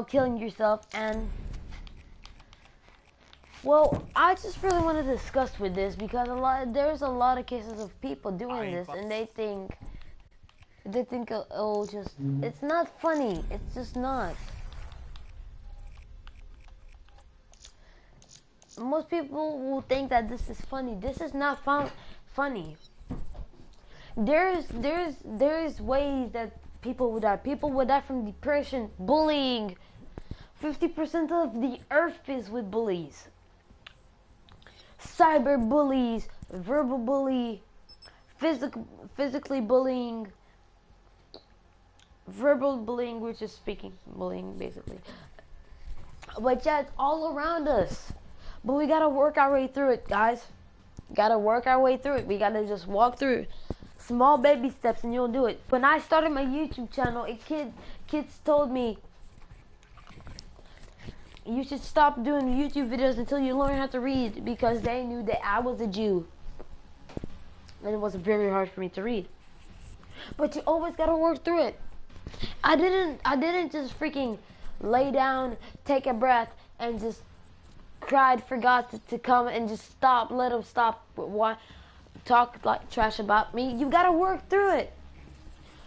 killing yourself. And well, I just really want to discuss with this because there's a lot of cases of people doing this, and they think oh, just it's not funny. It's just not. Most people will think that this is funny. This is not funny. There's ways that people would die. People would die from depression, bullying. 50% of the earth is with bullies. Cyber bullies, verbal bully, physically bullying, verbal bullying, which is speaking bullying, basically. But yeah, it's all around us. But we gotta work our way through it, guys. Gotta work our way through it. We gotta just walk through it. Small baby steps and you'll do it. When I started my YouTube channel, kids told me, you should stop doing YouTube videos until you learn how to read, because they knew that I was a Jew. And it was very hard for me to read. But you always gotta work through it. I didn't just freaking lay down, take a breath, and just cried, forgot to come and just stop, let them stop, talk like trash about me. You gotta work through it.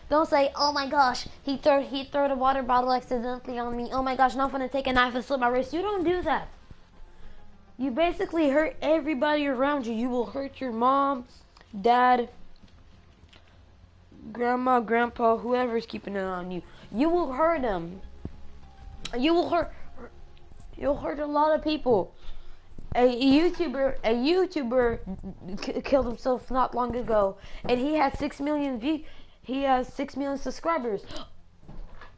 Don't say, oh my gosh, he threw the water bottle accidentally on me. Oh my gosh, now I'm gonna take a knife and slit my wrist. You don't do that. You basically hurt everybody around you. You will hurt your mom, dad, grandma, grandpa, whoever's keeping it on you. You will hurt them. You'll hurt a lot of people. A YouTuber killed himself not long ago, and he had 6 million views. He has 6 million subscribers.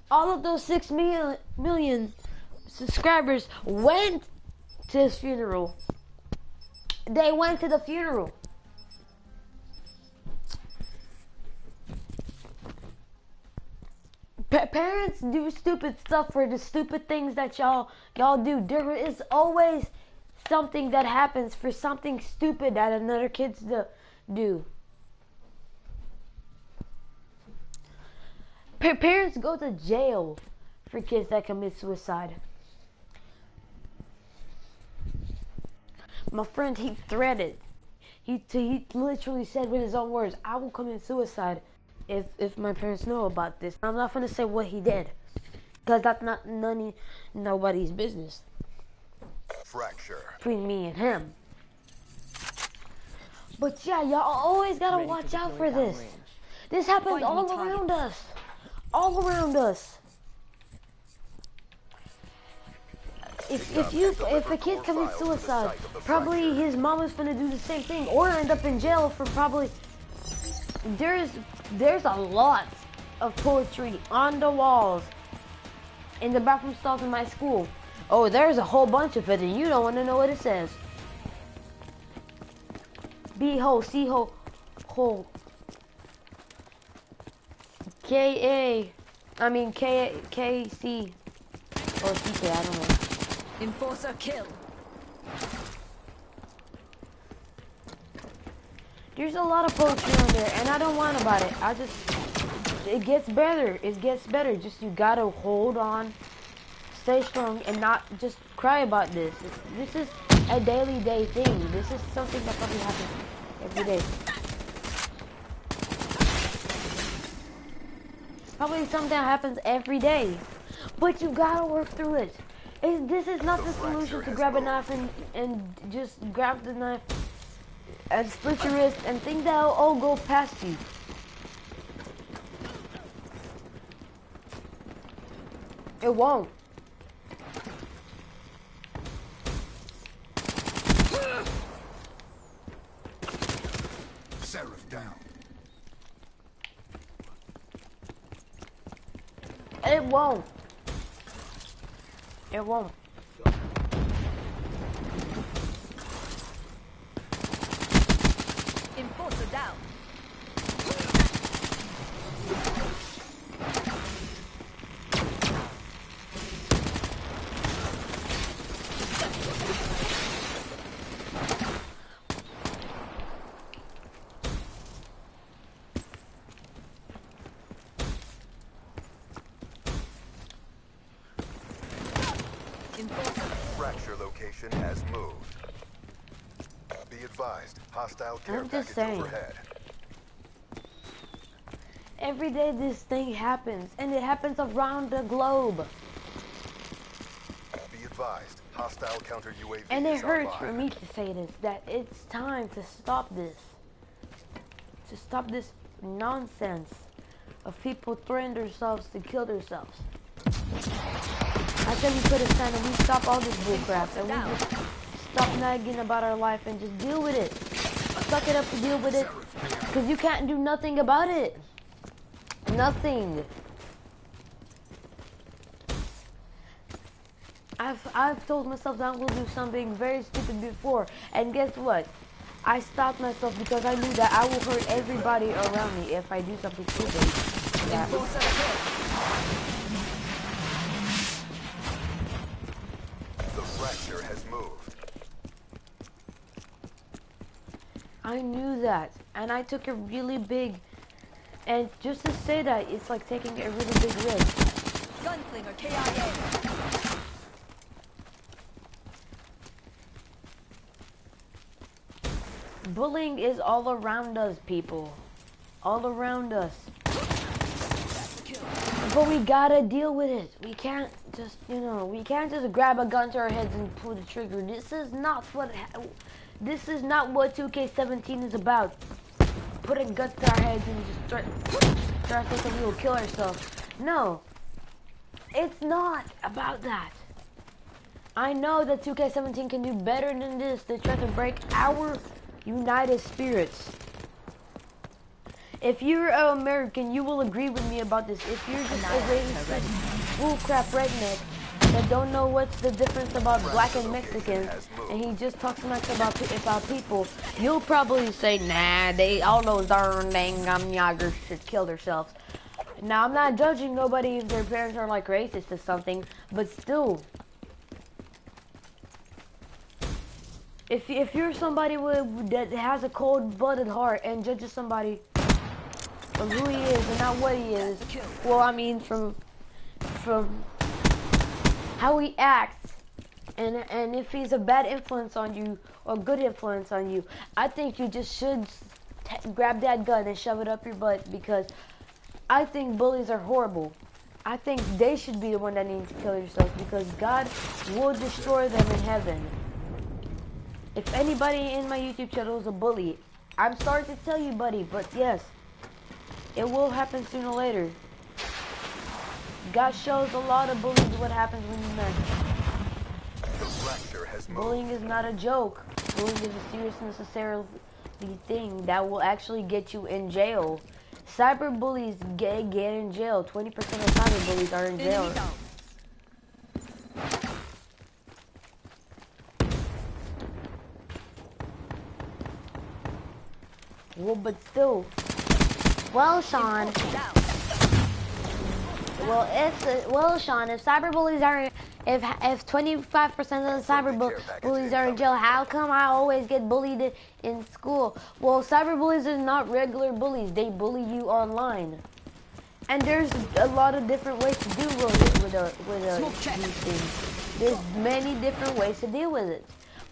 All of those 6 million subscribers went to his funeral. They went to the funeral. Parents do stupid stuff for the stupid things that y'all do. There is always something that happens for something stupid that another kids do. Parents go to jail for kids that commit suicide. My friend, he threatened. He literally said with his own words, I will commit suicide if my parents know about this. I'm not going to say what he did, because that's not nobody's business. Fracture. Between me and him. But yeah, y'all always gotta watch out for this. This happens all around us. All around us. If a kid commits suicide, probably his mom is gonna do the same thing, or end up in jail for probably. There's a lot of poetry on the walls in the bathroom stalls in my school. Oh, there's a whole bunch of it, and you don't want to know what it says. B-hole, C-hole, hole. K-C, or C-K, I don't know. Enforcer kill. There's a lot of poetry on there, and I don't whine about it. It gets better. It gets better. Just you gotta hold on, stay strong, and not just cry about this. This is a daily thing. This is something that probably happens every day. Probably something that happens every day. But you gotta work through it. This is not the solution to grab a knife and just grab the knife and split your wrist and think that'll all go past you. It won't. Seraph down. It won't. It won't. Enforcer down. Enforcer. Fracture location has moved. Be advised, hostile care I'm just package saying. overhead. Every day this thing happens, and it happens around the globe. Be advised, hostile counter UAV And it is hurts online. for me to say this, that it's time to stop this. To stop this nonsense of people threatening themselves to kill themselves. I said we put a sign and we stop all this bullcrap and we just stop nagging about our life and just deal with it. Suck it up to deal with it, because you can't do nothing about it. Nothing. I've told myself that I'm gonna do something very stupid before, and guess what? I stopped myself because I knew that I will hurt everybody around me if I do something stupid. Yeah. Enforcer kill. The fracture has moved. I knew that, and I took a really big, and just to say that, it's like taking a really big risk. Gunslinger KIA. Bullying is all around us, people. All around us. But we gotta deal with it. We can't just, we can't just grab a gun to our heads and pull the trigger. This is not what 2K17 is about. Put a gun to our heads and just start thinking we will kill ourselves. No. It's not about that. I know that 2K17 can do better than this. They try to break our united spirits. If you're an American, you will agree with me about this. If you're just a racist, bullcrap redneck that don't know what's the difference about black and Mexicans, and he just talks much about people, you'll probably say, nah, all those darn dang yoggers should kill themselves. Now, I'm not judging nobody if their parents are like racist or something, but still. If you're somebody that has a cold-blooded heart and judges somebody from who he is and not what he is, well, I mean from how he acts, and if he's a bad influence on you or good influence on you, I think you just should grab that gun and shove it up your butt, because I think bullies are horrible. I think they should be the one that needs to kill themselves, because God will destroy them in heaven. If anybody in my YouTube channel is a bully, I'm sorry to tell you, buddy, but yes, it will happen sooner or later. God shows a lot of bullies what happens when you mess. The fracture has moved. Bullying is not a joke. Bullying is a serious, necessary thing that will actually get you in jail. Cyber bullies get in jail. 20% of cyber bullies are in jail. Enemy down. Well, but still. Well, Sean. Enforcer down. Well, Sean, if cyber bullies are, if 25% of the cyber bullies are in jail, how come I always get bullied in school? Well, cyber bullies are not regular bullies. They bully you online. And there's a lot of different ways to deal with these things. There's many different ways to deal with it.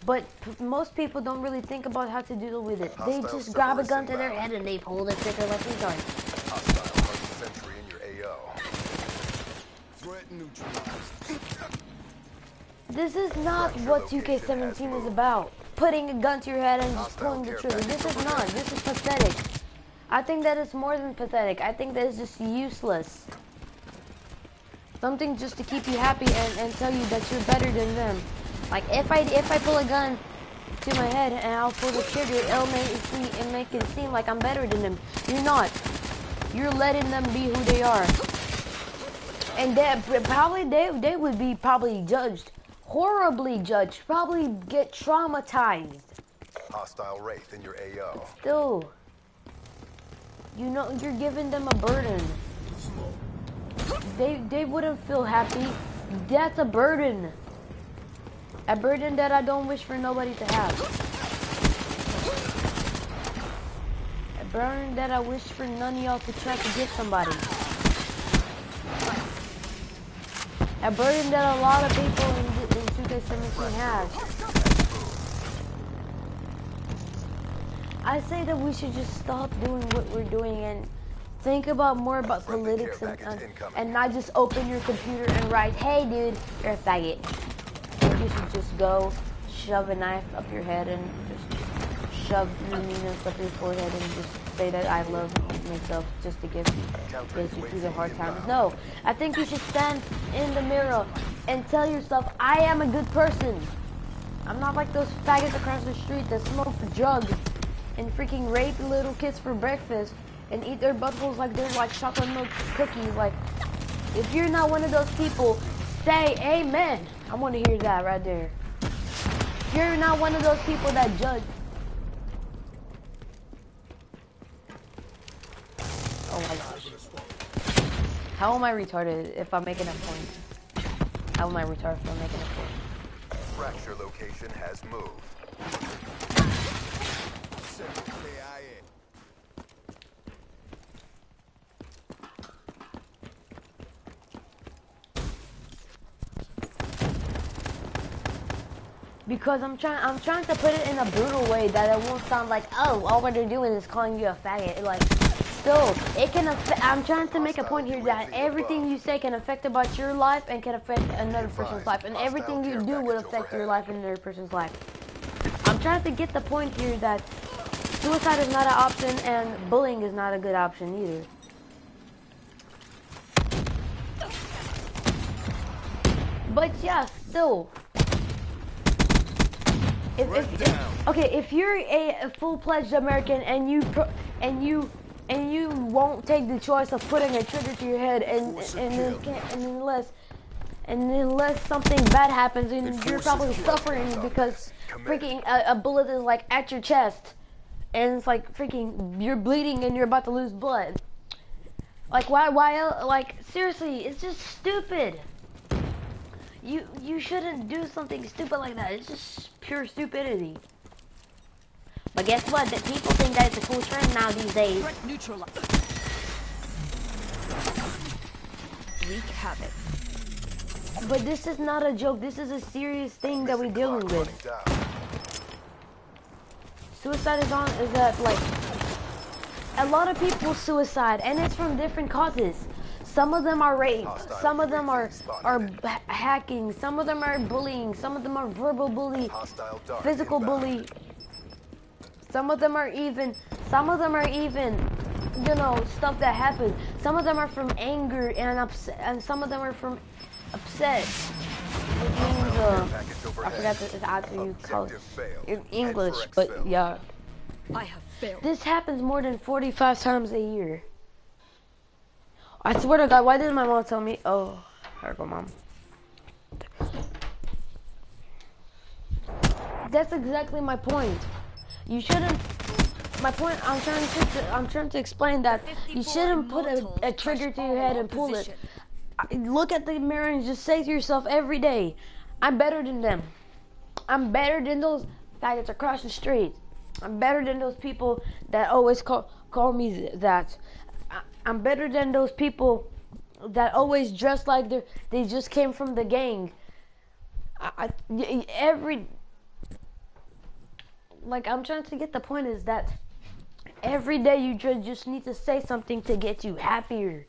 But most people don't really think about how to deal with it. They Hostile just grab a gun to Cerberus their inbound. head and they pull the trigger like retards. Hostile Hardy Sentry in your AO. Threat neutralized. This is not what 2K17 is about. Putting a gun to your head and just pulling the trigger. This is not. This is pathetic. I think that is more than pathetic. I think that is just useless. Something just to keep you happy and tell you that you're better than them. Like if I pull a gun to my head and I'll pull the trigger, it'll make it seem like I'm better than them. You're not. You're letting them be who they are. And they would be probably judged, horribly judged, probably get traumatized. Hostile Wraith in your AO. Still, you're giving them a burden. They wouldn't feel happy. That's a burden. A burden that I don't wish for nobody to have. A burden that I wish for none of y'all to try to give somebody. A burden that a lot of people in 2K17 has. I say that we should just stop doing what we're doing and think about more about Friendly politics care package incoming. and not just open your computer and write, hey dude, you're a faggot. You should just go shove a knife up your head and just shove meanness up your forehead and just say that I love myself just to get you through the hard times. No, I think you should stand in the mirror and tell yourself, I am a good person. I'm not like those faggots across the street that smoke drugs and freaking rape little kids for breakfast and eat their buttholes like they're like chocolate milk cookies. Like, if you're not one of those people, say amen. I want to hear that right there. If you're not one of those people that judge. Oh my gosh. How am I retarded if I'm making a point? How am I retarded if I'm making a point? Fracture location has moved. KIA. Because I'm trying to put it in a brutal way that it won't sound like, oh, all what they're doing is calling you a faggot. Like, still, it can affect. I'm trying to make a point here that everything you say can affect about your life and can affect another person's life, and everything you do will affect your life and another person's life. I'm trying to get the point here that suicide is not an option and bullying is not a good option either. But yeah, still. If you're a full-fledged American and you won't take the choice of putting a trigger to your head and unless something bad happens and you're probably suffering because freaking a bullet is like at your chest and it's like freaking you're bleeding and you're about to lose blood. Like why like seriously, it's just stupid. You shouldn't do something stupid like that. It's just pure stupidity. But guess what? That people think that it's a cool trend now these days. Neutralized. Wreak havoc. But this is not a joke. This is a serious thing that we're dealing with. Suicide is that like a lot of people suicide, and it's from different causes. Some of them are rape, some of them are hacking, some of them are bullying, some of them are verbal bully, physical bully. Some of them are even, you know, stuff that happens. Some of them are from anger and upset, and some of them are from upset. Which means, I forgot the answer you call it in English, but yeah. I have failed. This happens more than 45 times a year. I swear to God, why didn't my mom tell me? Oh, there go mom. That's exactly my point. You shouldn't. My point. I'm trying to explain that you shouldn't put a trigger to your head and pull it. Look at the mirror and just say to yourself every day, "I'm better than them. I'm better than those faggots across the street. I'm better than those people that always call me that. I'm better than those people that always dress like they just came from the gang." I'm trying to get the point is that every day you just need to say something to get you happier.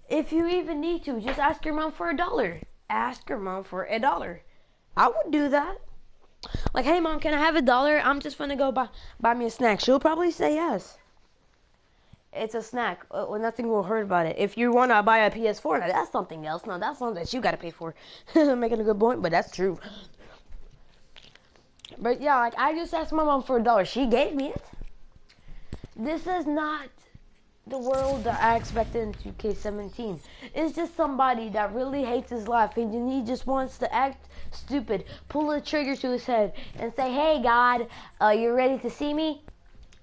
If you even need to, just ask your mom for $1. Ask your mom for $1. I would do that. Like, hey mom, can I have $1? I'm just gonna go buy me a snack. She'll probably say yes. It's a snack. Well, nothing will hurt about it. If you want to buy a PS4, now that's something else. No, that's something that you got to pay for. I'm making a good point, but that's true. But yeah, like I just asked my mom for $1. She gave me it. This is not the world that I expected in 2K17. It's just somebody that really hates his life and he just wants to act stupid, pull a trigger to his head and say, "Hey God, you ready to see me?"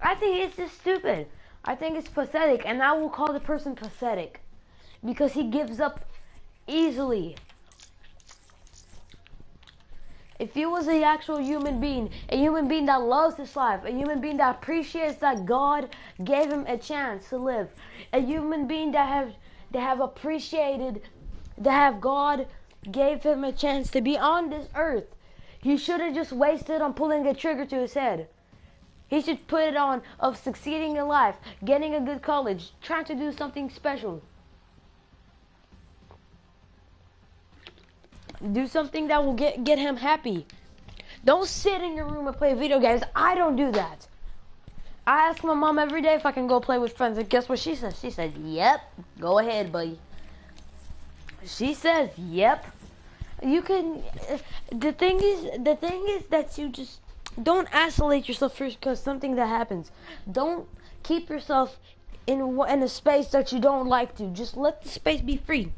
I think it's just stupid. I think it's pathetic, and I will call the person pathetic because he gives up easily. If he was an actual human being that loves his life, a human being that appreciates that God gave him a chance to live, a human being that have appreciated, that have God gave him a chance to be on this earth. He shouldn't just waste it on pulling a trigger to his head. He should put it on of succeeding in life, getting a good college, trying to do something special. Do something that will get him happy. Don't sit in your room and play video games. I don't do that. I ask my mom every day if I can go play with friends, and guess what she says? She says, yep, go ahead, buddy. She says, yep. You can, the thing is that you just, don't isolate yourself first because something that happens. Don't keep yourself in a space that you don't like to. Just let the space be free.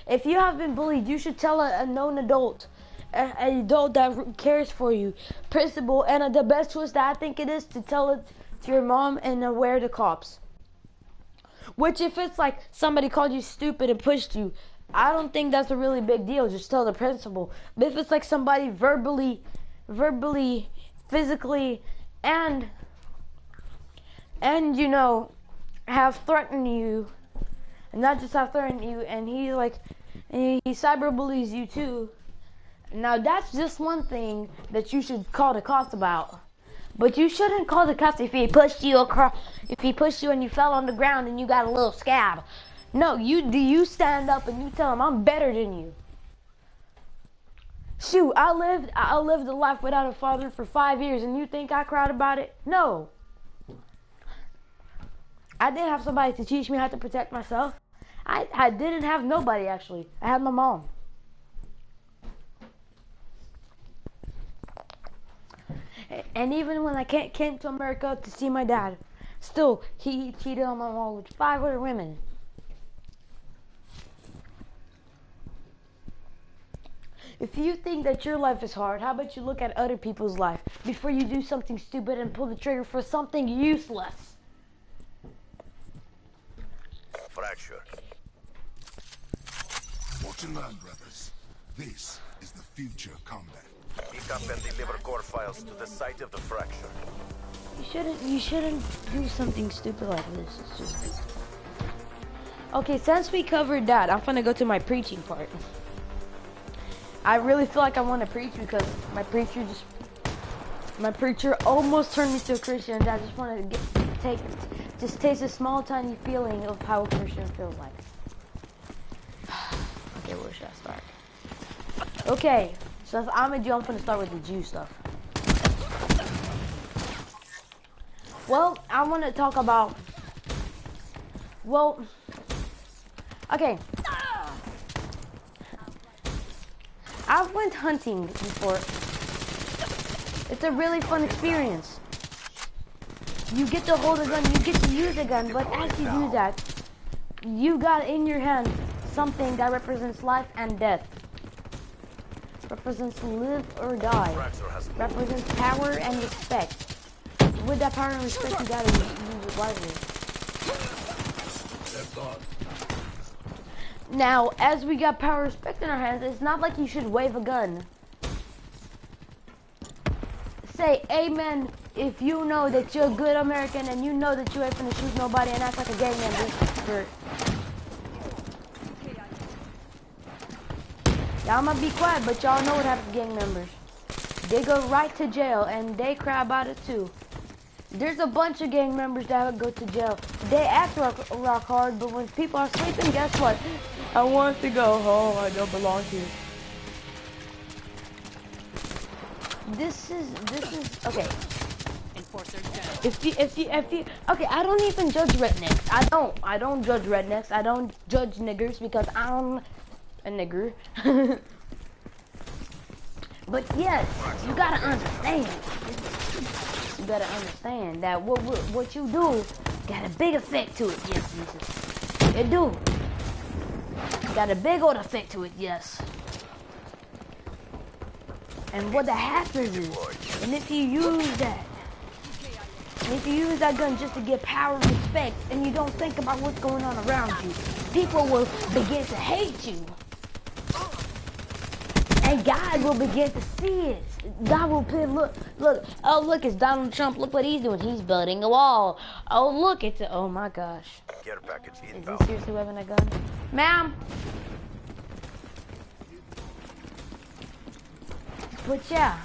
If you have been bullied, you should tell a known adult. An adult that cares for you, principal, and the best twist that I think it is to tell it to your mom and aware the cops. Which if it's like somebody called you stupid and pushed you, I don't think that's a really big deal. Just tell the principal. But if it's like somebody verbally, physically, and you know, have threatened you, and not just have threatened you, and he cyberbullies you too. Now that's just one thing that you should call the cops about. But you shouldn't call the cops if he pushed you and you fell on the ground and you got a little scab. No, you stand up and you tell him I'm better than you. Shoot, I lived a life without a father for 5 years and you think I cried about it? No. I didn't have somebody to teach me how to protect myself. I didn't have nobody actually. I had my mom. And even when I came to America to see my dad, still, he cheated on my mom with 5 other women. If you think that your life is hard, how about you look at other people's life before you do something stupid and pull the trigger for something useless? Fracture. Watch and learn, brothers. This is the future combat. Pick up and deliver core files to the site of the fracture. You shouldn't do something stupid like this. It's just... Okay, since we covered that, I'm gonna go to my preaching part. I really feel like I want to preach because my preacher almost turned me to a Christian. And I just want to taste a small tiny feeling of how a Christian feels like. Okay, where should I start? Okay, so if I'm a Jew, I'm gonna start with the Jew stuff. Well, I want to talk about. Well, okay. I've went hunting before. It's a really fun experience. You get to hold a gun, you get to use a gun, but as you do that, you got in your hand something that represents life and death. Represents live or die. Represents power and respect. With that power and respect, you gotta use it wisely. Now, as we got power and respect in our hands, it's not like you should wave a gun. Say amen if you know that you're a good American and you know that you ain't finna shoot nobody and act like a gang member. Y'all might be quiet, but y'all know what happens to gang members. They go right to jail and they cry about it too. There's a bunch of gang members that go to jail. They act rock hard, but when people are sleeping, guess what? I want to go home. I don't belong here. This is okay. If you okay, I don't even judge rednecks. I don't judge rednecks. I don't judge niggers because I'm a nigger. But yes, you gotta understand. You gotta understand that what you do got a big effect to it. Yes, Jesus. It do. Got a big old effect to it. Yes. And what that happens is, and if you use that, gun just to get power and respect, and you don't think about what's going on around you, people will begin to hate you. And God will begin to see it. God will put, look, oh look, it's Donald Trump, look what he's doing. He's building a wall. Oh look, oh my gosh. Care package Is he seriously waving a gun? Ma'am? But yeah,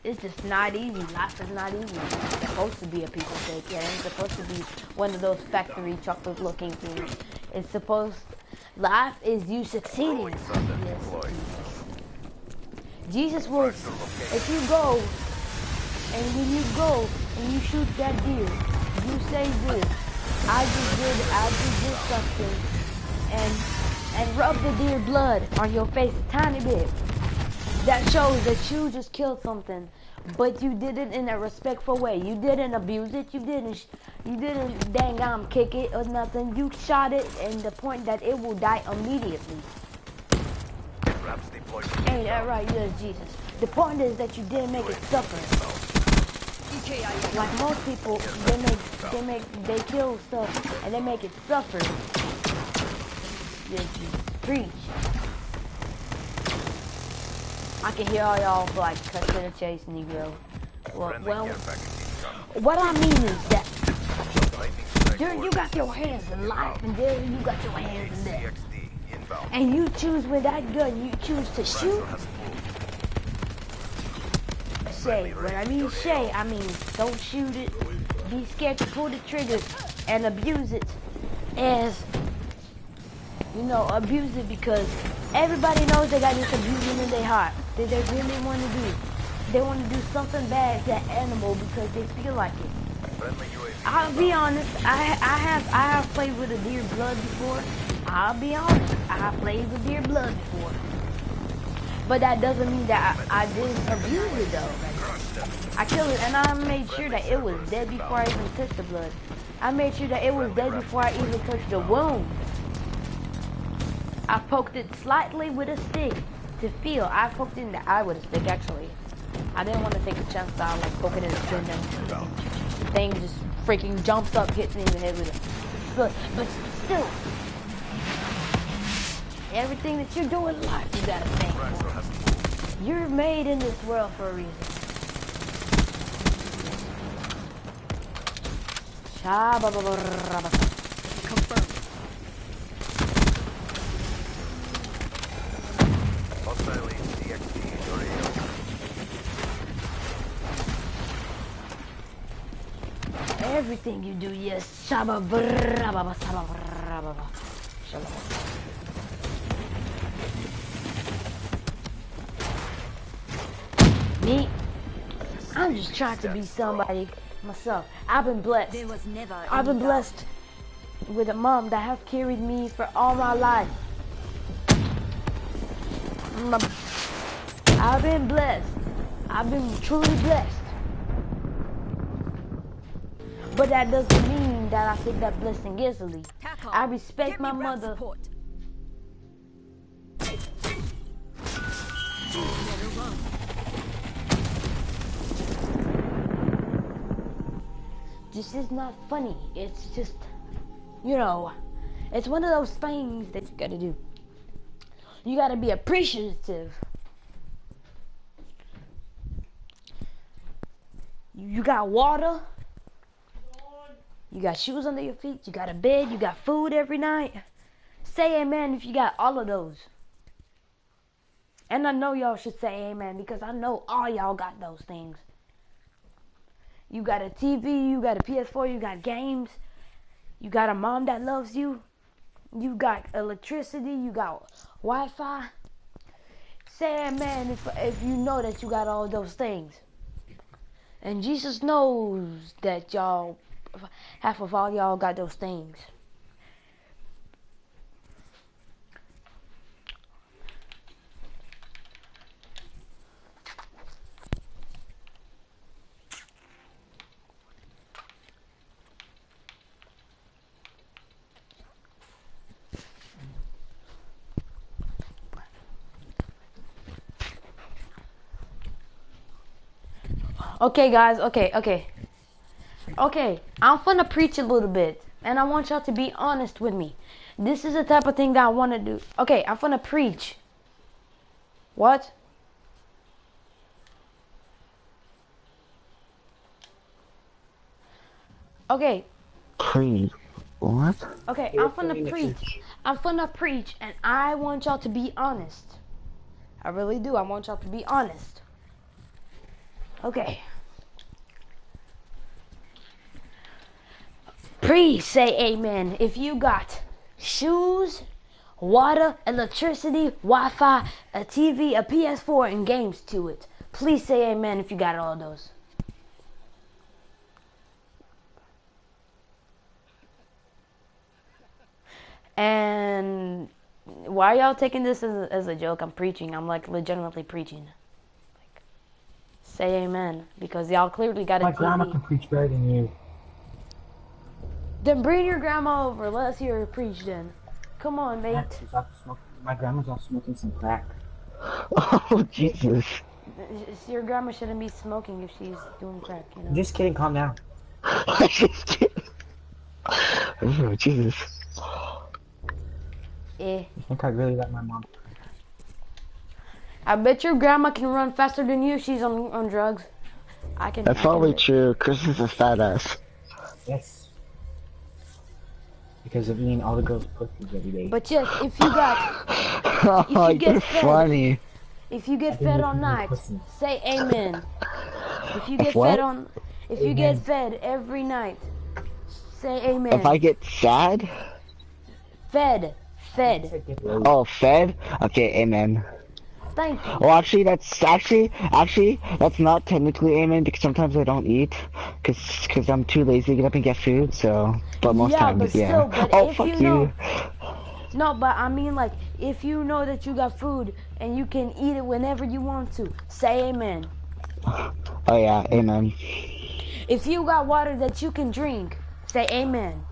it's just not easy. Life is not easy. It's supposed to be a piece of cake. It ain't supposed to be one of those factory chocolate looking things. It's supposed, life is you succeeding. Yes. Jesus will, if you go, and when you go and you shoot that deer, you say this, I just did something, and rub the deer blood on your face a tiny bit. That shows that you just killed something, but you did it in a respectful way. You didn't abuse it. You didn't dang kick it or nothing. You shot it in the point that it will die immediately. Ain't that right? Yes, Jesus. The point is that you didn't make it suffer. Like most people, they kill stuff and they make it suffer. Yes, Jesus. Preach. I can hear all y'all like cut to the chase, Negro. Well, what I mean is that there you got your hands in life, and there you got your hands in death. And you choose with that gun, you choose to shoot. Say, when I mean say, I mean don't shoot it. Be scared to pull the trigger and abuse it as, you know, abuse it because everybody knows they got this abusing in their heart. That they really want to do. They want to do something bad to that animal because they feel like it. I'll be honest, I have played with a deer blood before. I'll be honest, I have played with deer blood before. But that doesn't mean that I didn't abuse it though. I killed it and I made sure that it was dead before I even touched the blood. I made sure that it was dead before I even touched the wound. I poked it slightly with a stick to feel. I poked it in the eye with a stick actually. I didn't want to take a chance on like poking it in the chin and the thing just freaking jumps up, hits me in the head with it. But still, everything that you do in life, you gotta thank for. You're made in this world for a reason. Confirmed. Everything you do, yes. Me, I'm just trying to be somebody myself. I've been blessed. There was never I've been any blessed with a mom that have carried me for all my life. I've been blessed. I've been truly blessed. But that doesn't mean that I take that blessing easily. Tackle. I respect Give my me ground mother. support. Better run. This is not funny. It's just, you know, it's one of those things that you gotta do. You gotta be appreciative. You got water. You got shoes under your feet. You got a bed. You got food every night. Say amen if you got all of those. And I know y'all should say amen because I know all y'all got those things. You got a TV. You got a PS4. You got games. You got a mom that loves you. You got electricity. You got Wi-Fi. Say amen if you know that you got all those things. And Jesus knows that y'all, half of all y'all got those things. Okay, guys, okay. I'm gonna preach a little bit, and I want y'all to be honest with me. This is the type of thing that I want to do. Okay, I'm gonna preach. What? Okay. Preach. What? Okay, I'm gonna preach. I'm finna preach, and I want y'all to be honest. I really do. I want y'all to be honest. Okay. Please say amen if you got shoes, water, electricity, Wi-Fi, a TV, a PS4, and games to it. Please say amen if you got all those. And why are y'all taking this as a joke? I'm preaching. I'm like legitimately preaching. Like, say amen because y'all clearly got a My TV. grandma can preach better than you. Then bring your grandma over. Let us hear her preach then. Come on, mate. My grandma's off smoking some crack. Oh, Jesus. Your grandma shouldn't be smoking if she's doing crack, you know? Just kidding, calm down. Just kidding. Oh, Jesus. Eh. I think I really let my mom. I bet your grandma can run faster than you if she's on drugs. I can. That's probably true. Chris is a fat ass. Yes. Because of eating all the girls' pussies every day. But yes, if you got, Oh, get you're fed- funny. if you get I've been fed looking on for nights, pussy. say amen. If you get what? fed on, if you get Amen. fed every night, say amen. If I get sad? fed. Oh, fed? Okay, amen. Thank you. Well, actually, that's not technically amen because sometimes I don't eat because I'm too lazy to get up and get food. So, but most Yeah, times, but yeah. still, but Oh, if fuck you you. know- No, but I mean like, if you know that you got food and you can eat it whenever you want to, say amen. Oh yeah, amen. If you got water that you can drink, say amen.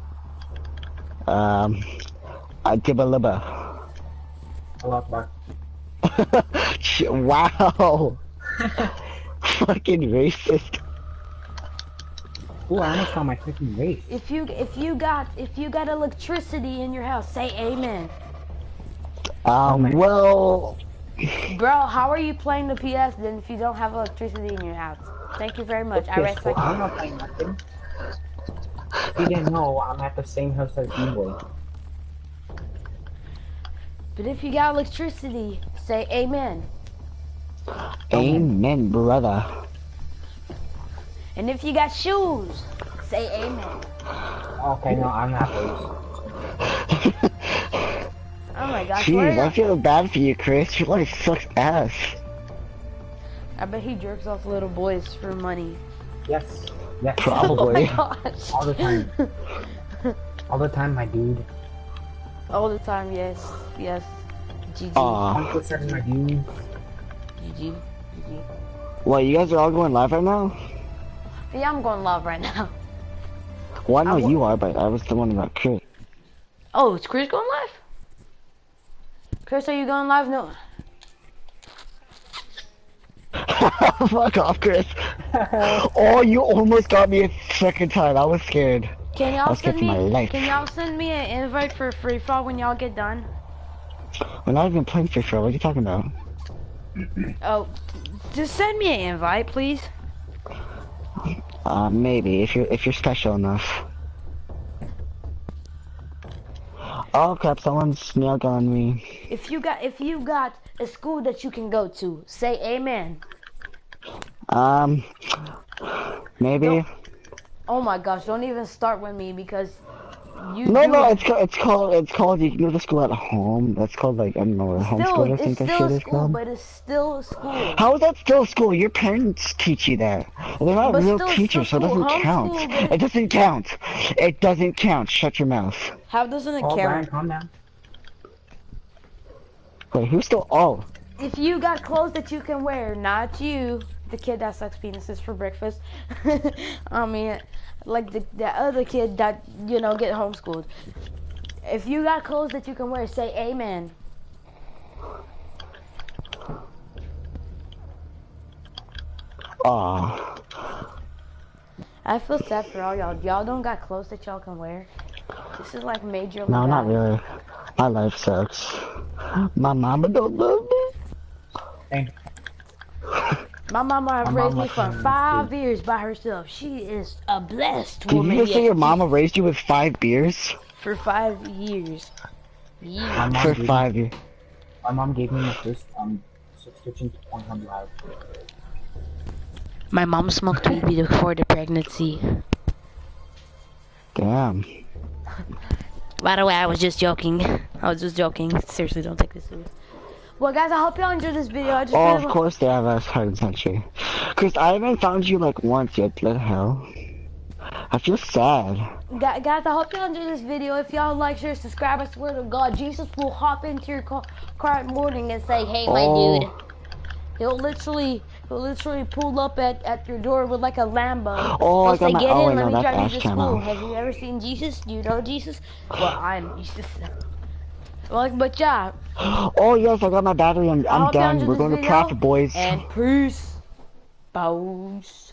Dibba-libba. Allah Akbar. Wow. Fucking racist. Ooh, I almost found my freaking race. If you got electricity in your house, say amen. Well, Bro, how are you playing the PS then if you don't have electricity in your house? Thank you very much. I Yes, respect I'm you. not playing nothing. If you didn't know, I'm at the same house as D-Boy. But if you got electricity, say amen. amen, brother. And if you got shoes, say amen. Okay, no, I'm not race. Oh my gosh, Jeez, I feel bad for you, Chris. Your life sucks ass. I bet he jerks off little boys for money. Yes. Yes. Probably. Oh my gosh. All the time. All the time, my dude. All the time, yes. Yes. GG. Aw. Uncle said my dude. GG. GG. Well, you guys are all going live right now? Yeah, I'm going live right now. Well, I know you are, but I was the one about Chris. Oh, is Chris going live? Chris, are you going live? No. Fuck off, Chris. Oh, you almost got me a second time. I was scared. Can I y'all was scared send for my me? life. Can y'all send me an invite for free fall when y'all get done? We're not even playing Free Throw. What are you talking about? Oh, just send me an invite, please. Maybe if you're special enough. Oh crap! Someone's nail gun me. If you got a school that you can go to, say amen. Maybe. Don't- Oh my gosh! Don't even start with me because you. No, it's called. You can go to school at home. That's called like I don't know, homeschool. I think It's that still shit a is school, called. but it's still a school. How is that still school? Your parents teach you that. They're not But real still, it's teachers, so still it doesn't school. count. Homeschool, but- It doesn't count. It doesn't count. Shut your mouth. How doesn't it Oh, Brian, count? calm down. Wait, who's still? Oh, If you got clothes that you can wear, not you, the kid that sucks penises for breakfast. I mean, like the other kid that get homeschooled. If you got clothes that you can wear, say amen. aw. I feel sad for all y'all. Y'all don't got clothes that y'all can wear. This is like major. No, not bad. really. My life sucks. My mama don't love me. Hey, My mama have My raised me mama for can 5 years by herself. She is a blessed Did woman. you just say yes. your mama raised you with 5 beers? For 5 years. Yeah. My For gave 5 me, years. my mom gave me my first subscription to Pornhub Live. My mom smoked weed before the pregnancy. Damn. By the way, I was just joking. I was just joking. Seriously, don't take this serious. Well, guys, I hope y'all enjoyed this video. I just Oh, really of course they have a hard century. Chris, I haven't found you like once yet. What the hell? I feel sad. Guys, I hope y'all enjoyed this video. If y'all like, share, subscribe, I swear to God, Jesus will hop into your car at morning and say, "Hey, my dude." He'll literally pull up at your door with like a Lambo. Oh, He'll I got say, my. "Get Oh, in, I let know me that's drive you Ash to school." channel. Have you ever seen Jesus? Do you know Jesus? Well, I'm Jesus. Like, but yeah. Oh yes, I got my battery. I I'm hope y'all done. enjoyed We're this going to video, profit, boys. and peace. Bows.